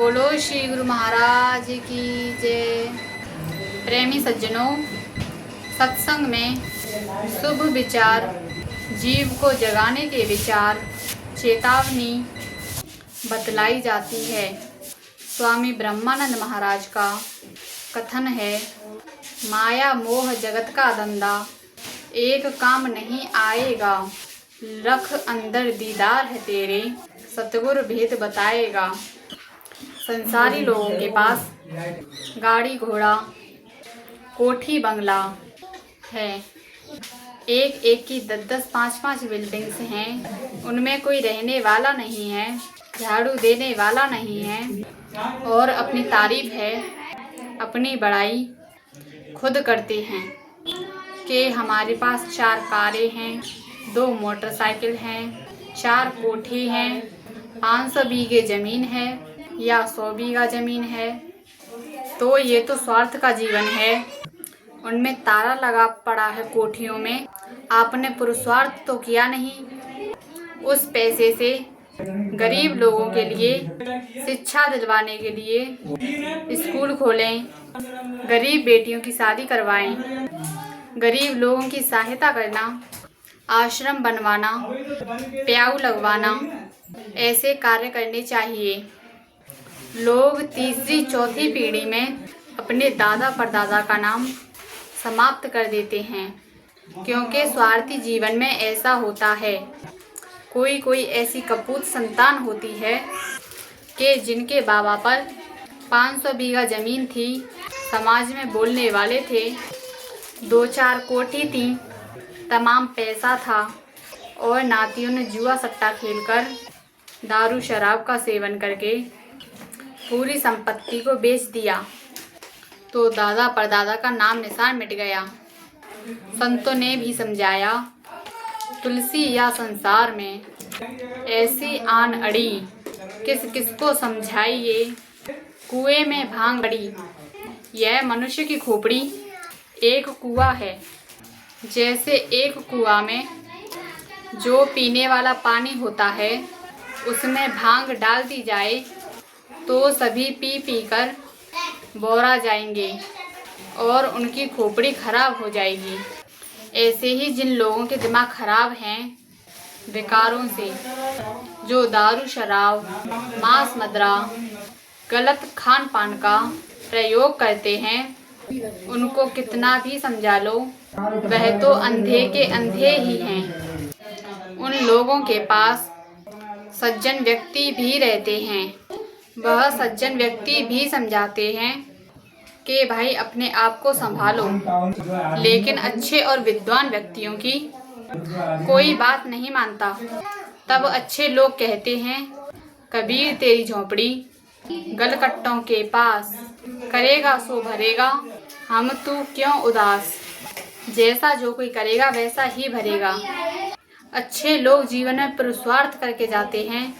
बोलो श्री गुरु महाराज की जय। प्रेमी सज्जनों, सत्संग में शुभ विचार, जीव को जगाने के विचार, चेतावनी बतलाई जाती है। स्वामी ब्रह्मानंद महाराज का कथन है, माया मोह जगत का धंधा, एक काम नहीं आएगा, रख अंदर दीदार है तेरे, सतगुरु भेद बताएगा। संसारी लोगों के पास गाड़ी घोड़ा कोठी बंगला है, एक एक की 10-10 5-5 बिल्डिंग्स हैं। उनमें कोई रहने वाला नहीं है, झाड़ू देने वाला नहीं है और अपनी तारीफ है, अपनी बड़ाई खुद करते हैं कि हमारे पास 4 कारें हैं, 2 मोटरसाइकिल हैं, 4 कोठी हैं, 500 बीघे ज़मीन है या 100 बीघा ज़मीन है। तो ये तो स्वार्थ का जीवन है। उनमें ताला लगा पड़ा है कोठियों में। आपने पुरुषार्थ तो किया नहीं। उस पैसे से गरीब लोगों के लिए शिक्षा दिलवाने के लिए स्कूल खोलें, गरीब बेटियों की शादी करवाएं, गरीब लोगों की सहायता करना, आश्रम बनवाना, प्याऊ लगवाना, ऐसे कार्य करने चाहिए। लोग तीसरी चौथी पीढ़ी में अपने दादा परदादा का नाम समाप्त कर देते हैं, क्योंकि स्वार्थी जीवन में ऐसा होता है। कोई ऐसी कपूत संतान होती है कि जिनके बाबा पर 500 बीघा ज़मीन थी, समाज में बोलने वाले थे, 2-4 कोठी थी, तमाम पैसा था और नातियों ने जुआ सट्टा खेलकर दारू शराब का सेवन करके पूरी संपत्ति को बेच दिया, तो दादा परदादा का नाम निशान मिट गया। संतों ने भी समझाया, तुलसी या संसार में ऐसी आन अड़ी, किस किस को समझाइए, कुएं में भांग पड़ी। यह मनुष्य की खोपड़ी एक कुआं है। जैसे एक कुआं में जो पीने वाला पानी होता है, उसमें भांग डाल दी जाए तो सभी पी पी कर बोरा जाएंगे और उनकी खोपड़ी खराब हो जाएगी। ऐसे ही जिन लोगों के दिमाग खराब हैं विकारों से, जो दारू शराब मांस मदिरा गलत खान पान का प्रयोग करते हैं, उनको कितना भी समझा लो, वह तो अंधे के अंधे ही हैं। उन लोगों के पास सज्जन व्यक्ति भी रहते हैं। वह सज्जन व्यक्ति भी समझाते हैं कि भाई अपने आप को संभालो, लेकिन अच्छे और विद्वान व्यक्तियों की कोई बात नहीं मानता। तब अच्छे लोग कहते हैं, कबीर तेरी झोंपड़ी गलकट्टों के पास, करेगा सो भरेगा, हम तू क्यों उदास, जैसा जो कोई करेगा वैसा ही भरेगा। अच्छे लोग जीवन में पुरुषार्थ करके जाते हैं।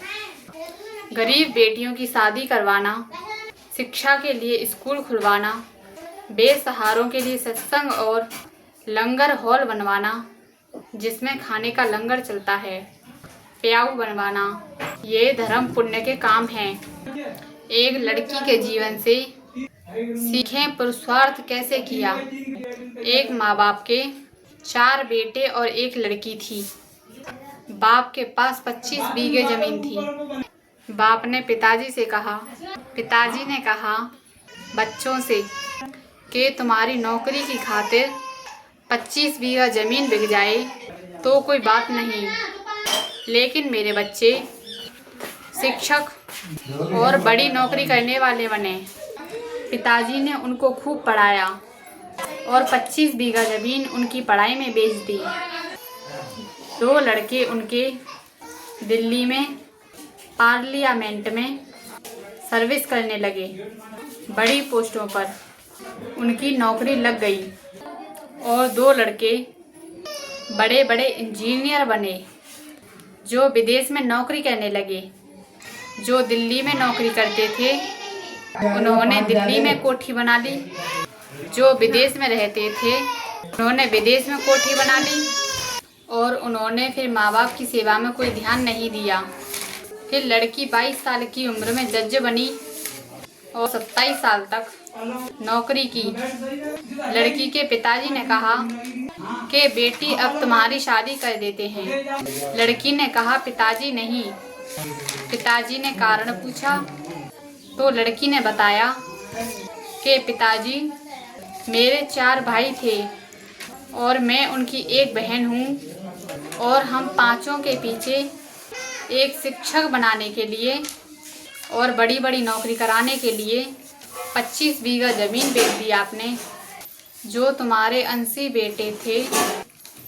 गरीब बेटियों की शादी करवाना, शिक्षा के लिए स्कूल खुलवाना, बेसहारों के लिए सत्संग और लंगर हॉल बनवाना, जिसमें खाने का लंगर चलता है, प्याऊ बनवाना, ये धर्म पुण्य के काम हैं। एक लड़की के जीवन से सीखें पुरुषार्थ कैसे किया। एक माँ बाप के 4 बेटे और 1 लड़की थी। बाप के पास 25 बीघे ज़मीन थी। बाप ने पिताजी ने कहा बच्चों से कि तुम्हारी नौकरी की खातिर 25 बीघा ज़मीन बिक जाए तो कोई बात नहीं, लेकिन मेरे बच्चे शिक्षक और बड़ी नौकरी करने वाले बने। पिताजी ने उनको खूब पढ़ाया और 25 बीघा ज़मीन उनकी पढ़ाई में बेच दी। 2 लड़के उनके दिल्ली में पार्लियामेंट में सर्विस करने लगे। बड़ी पोस्टों पर उनकी नौकरी लग गई और 2 लड़के बड़े बड़े इंजीनियर बने, जो विदेश में नौकरी करने लगे। जो दिल्ली में नौकरी करते थे, उन्होंने दिल्ली में कोठी बना ली। जो विदेश में रहते थे, उन्होंने विदेश में कोठी बना ली और उन्होंने फिर माँ बाप की सेवा में कोई ध्यान नहीं दिया। फिर लड़की 22 साल की उम्र में जज बनी और 27 साल तक नौकरी की। लड़की के पिताजी ने कहा कि बेटी अब तुम्हारी शादी कर देते हैं। लड़की ने कहा पिताजी नहीं। पिताजी ने कारण पूछा तो लड़की ने बताया कि पिताजी मेरे 4 भाई थे और मैं उनकी एक बहन हूँ और हम पांचों के पीछे एक शिक्षक बनाने के लिए और बड़ी बड़ी नौकरी कराने के लिए 25 बीघा ज़मीन बेच दी आपने। जो तुम्हारे 80 बेटे थे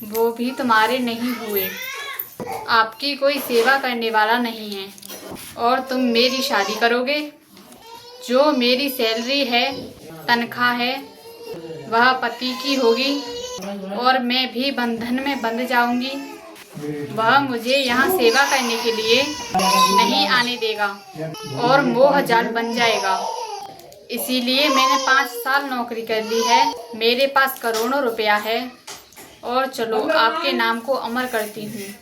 वो भी तुम्हारे नहीं हुए। आपकी कोई सेवा करने वाला नहीं है और तुम मेरी शादी करोगे। जो मेरी सैलरी है, तनख्वाह है, वह पति की होगी और मैं भी बंधन में बंध जाऊंगी। वह मुझे यहाँ सेवा करने के लिए नहीं आने देगा और मोहजाल बन जाएगा। इसीलिए मैंने 5 साल नौकरी कर ली है। मेरे पास करोड़ों रुपया है और चलो आपके नाम को अमर करती हूँ।